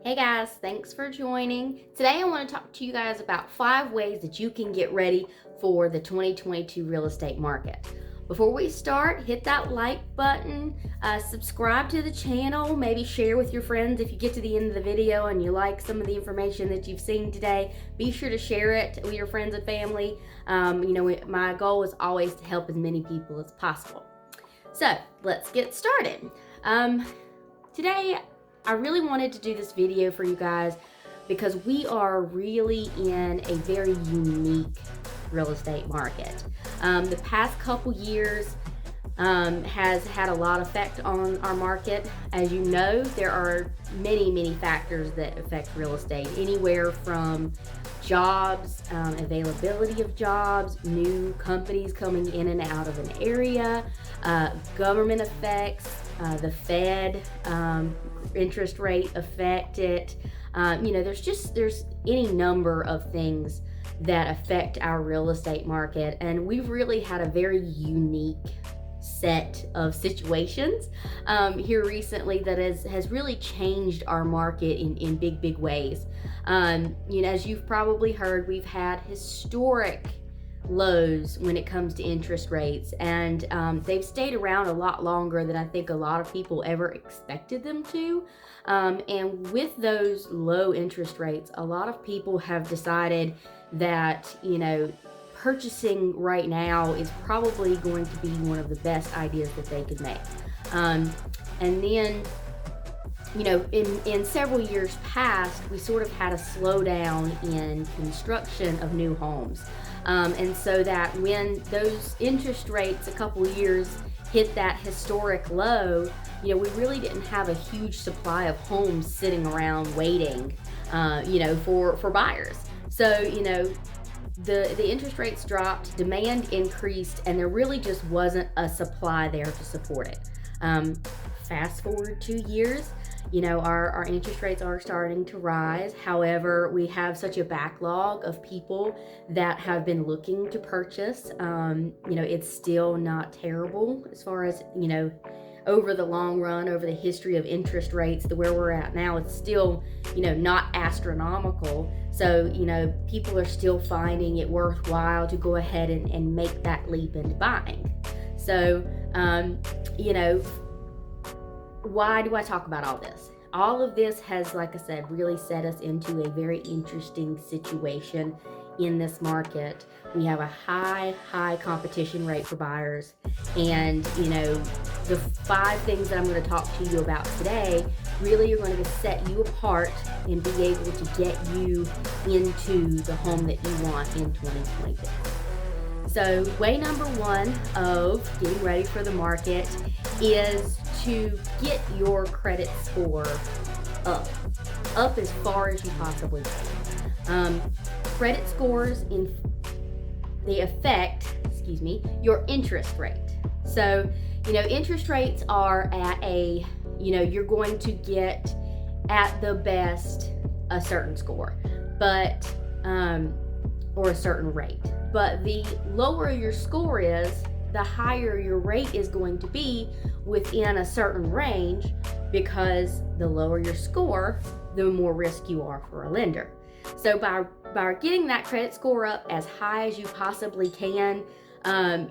Hey guys, thanks for joining. Today I want to talk to you guys about 5 ways that you can get ready for the 2022 real estate market. Before we start, hit that like button, subscribe to the channel, maybe share with your friends if you get to the end of the video and you like some of the information that you've seen today. Be sure to share it with your friends and family. My goal is always to help as many people as possible. So let's get started. Today I really wanted to do this video for you guys because we are really in a very unique real estate market. The past couple years has had a lot of effect on our market. As you know, there are many factors that affect real estate, anywhere from jobs, availability of jobs, new companies coming in and out of an area, government effects, the Fed interest rate affect it. There's any number of things that affect our real estate market, and we've really had a very unique set of situations here recently that has really changed our market in big ways. As you've probably heard, we've had historic lows when it comes to interest rates, and they've stayed around a lot longer than I think a lot of people ever expected them to. And with those low interest rates, a lot of people have decided that purchasing right now is probably going to be one of the best ideas that they could make. And then in several years past, we sort of had a slowdown in construction of new homes. And so that when those interest rates a couple of years hit that historic low, we really didn't have a huge supply of homes sitting around waiting, for buyers. So, the interest rates dropped, demand increased, and there really just wasn't a supply there to support it. Fast forward 2 years, our interest rates are starting to rise. However, we have such a backlog of people that have been looking to purchase. It's still not terrible as far as, over the long run, over the history of interest rates, where we're at now, it's still, not astronomical. So, people are still finding it worthwhile to go ahead and make that leap into buying. So, why do I talk about all this? All of this has, like I said, really set us into a very interesting situation in this market. We have a high competition rate for buyers. And, the 5 things that I'm going to talk to you about today really are going to set you apart and be able to get you into the home that you want in 2022. So way number 1 of getting ready for the market is to get your credit score up as far as you possibly can. Credit scores they affect, your interest rate. So, interest rates are at you're going to get at the best a certain score, but or a certain rate. But the lower your score is, the higher your rate is going to be within a certain range, because the lower your score, the more risk you are for a lender. So by getting that credit score up as high as you possibly can,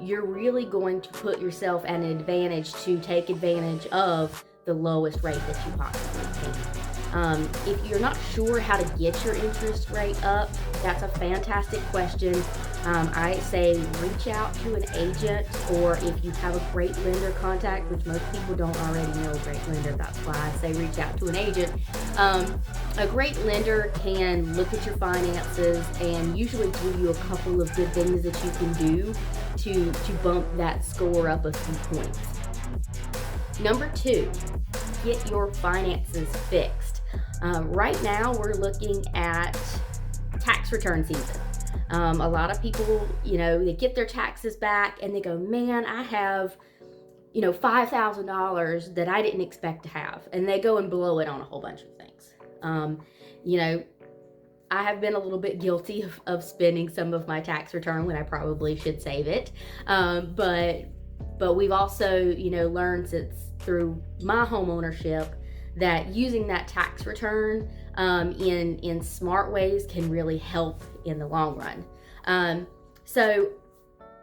you're really going to put yourself at an advantage to take advantage of the lowest rate that you possibly can. If you're not sure how to get your interest rate up, that's a fantastic question. I say reach out to an agent, or if you have a great lender contact, which most people don't already know a great lender, that's why I say reach out to an agent. A great lender can look at your finances and usually give you a couple of good things that you can do to bump that score up a few points. Number 2, get your finances fixed. Right now we're looking at tax return season. A lot of people, they get their taxes back and they go, man, I have, $5,000 that I didn't expect to have. And they go and blow it on a whole bunch of things. I have been a little bit guilty of spending some of my tax return when I probably should save it. But we've also, learned since through my home ownership that using that tax return in smart ways can really help in the long run. So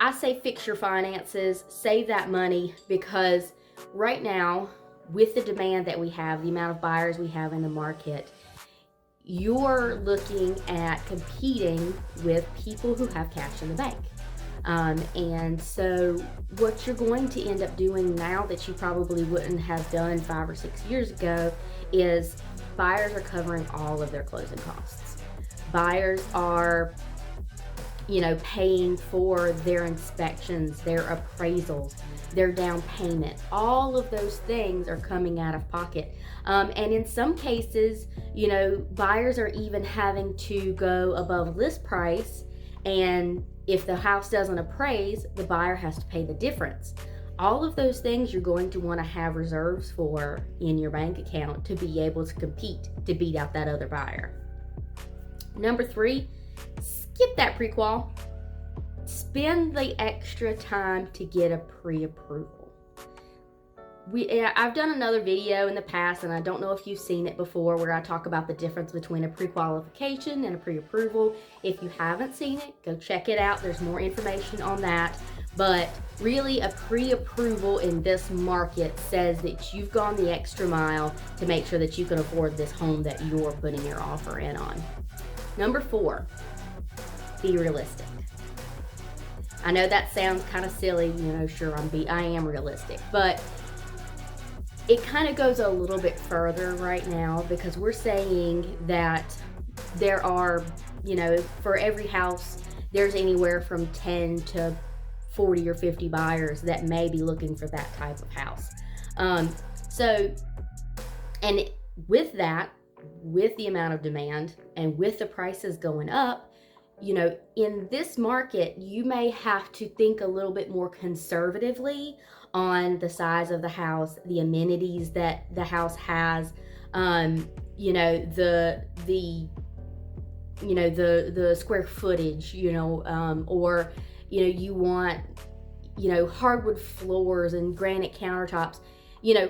I say fix your finances, save that money, because right now, with the demand that we have, the amount of buyers we have in the market, you're looking at competing with people who have cash in the bank. And so what you're going to end up doing now that you probably wouldn't have done 5 or 6 years ago is buyers are covering all of their closing costs. Buyers are, paying for their inspections, their appraisals, their down payment. All of those things are coming out of pocket. And in some cases, buyers are even having to go above list price, and if the house doesn't appraise, the buyer has to pay the difference. All of those things you're going to want to have reserves for in your bank account to be able to compete, to beat out that other buyer. Number 3, skip that pre-qual. Spend the extra time to get a pre-approval. I've done another video in the past, and I don't know if you've seen it before, where I talk about the difference between a pre-qualification and a pre-approval. If you haven't seen it, go check it out. There's more information on that. But really, a pre-approval in this market says that you've gone the extra mile to make sure that you can afford this home that you're putting your offer in on. Number 4, be realistic. I know that sounds kind of silly, sure, I am realistic, but it kind of goes a little bit further right now, because we're saying that there are, for every house, there's anywhere from 10 to 40 or 50 buyers that may be looking for that type of house. And with that, with the amount of demand and with the prices going up, in this market, you may have to think a little bit more conservatively on the size of the house, the amenities that the house has, the square footage, or you want, hardwood floors and granite countertops.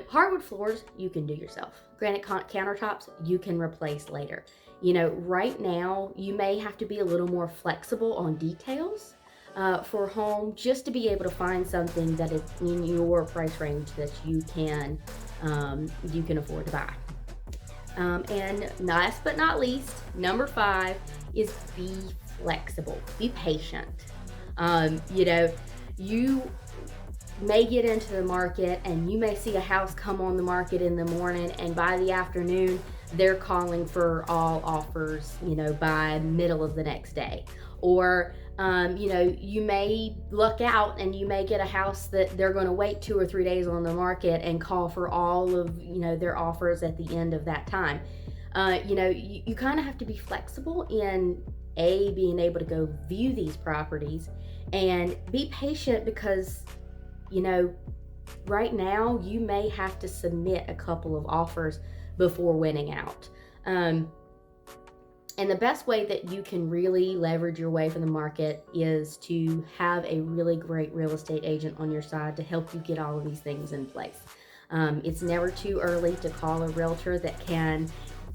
Hardwood floors you can do yourself. Granite countertops you can replace later. Right now you may have to be a little more flexible on details for home, just to be able to find something that is in your price range that you can afford to buy. And last but not least, number 5 is be flexible, be patient. You may get into the market and you may see a house come on the market in the morning, and by the afternoon they're calling for all offers, by middle of the next day. Or you may luck out and you may get a house that they're going to wait 2 or 3 days on the market and call for all of their offers at the end of that time. You kind of have to be flexible in being able to go view these properties, and be patient, because right now you may have to submit a couple of offers before winning out. And the best way that you can really leverage your way from the market is to have a really great real estate agent on your side to help you get all of these things in place. It's never too early to call a realtor that can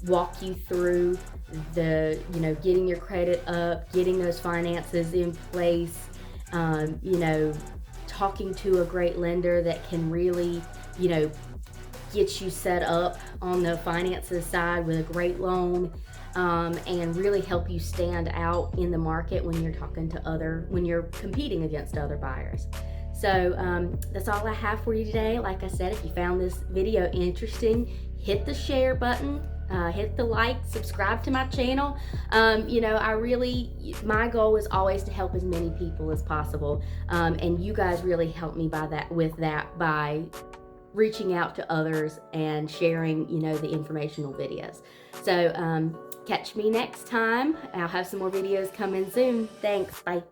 walk you through getting your credit up, getting those finances in place, talking to a great lender that can really, get you set up on the finances side with a great loan, and really help you stand out in the market when you're competing against other buyers. So that's all I have for you today. Like I said, if you found this video interesting, hit the share button, hit the like, subscribe to my channel. My goal is always to help as many people as possible. And you guys really help me by reaching out to others and sharing, the informational videos. So catch me next time. I'll have some more videos coming soon. Thanks. Bye.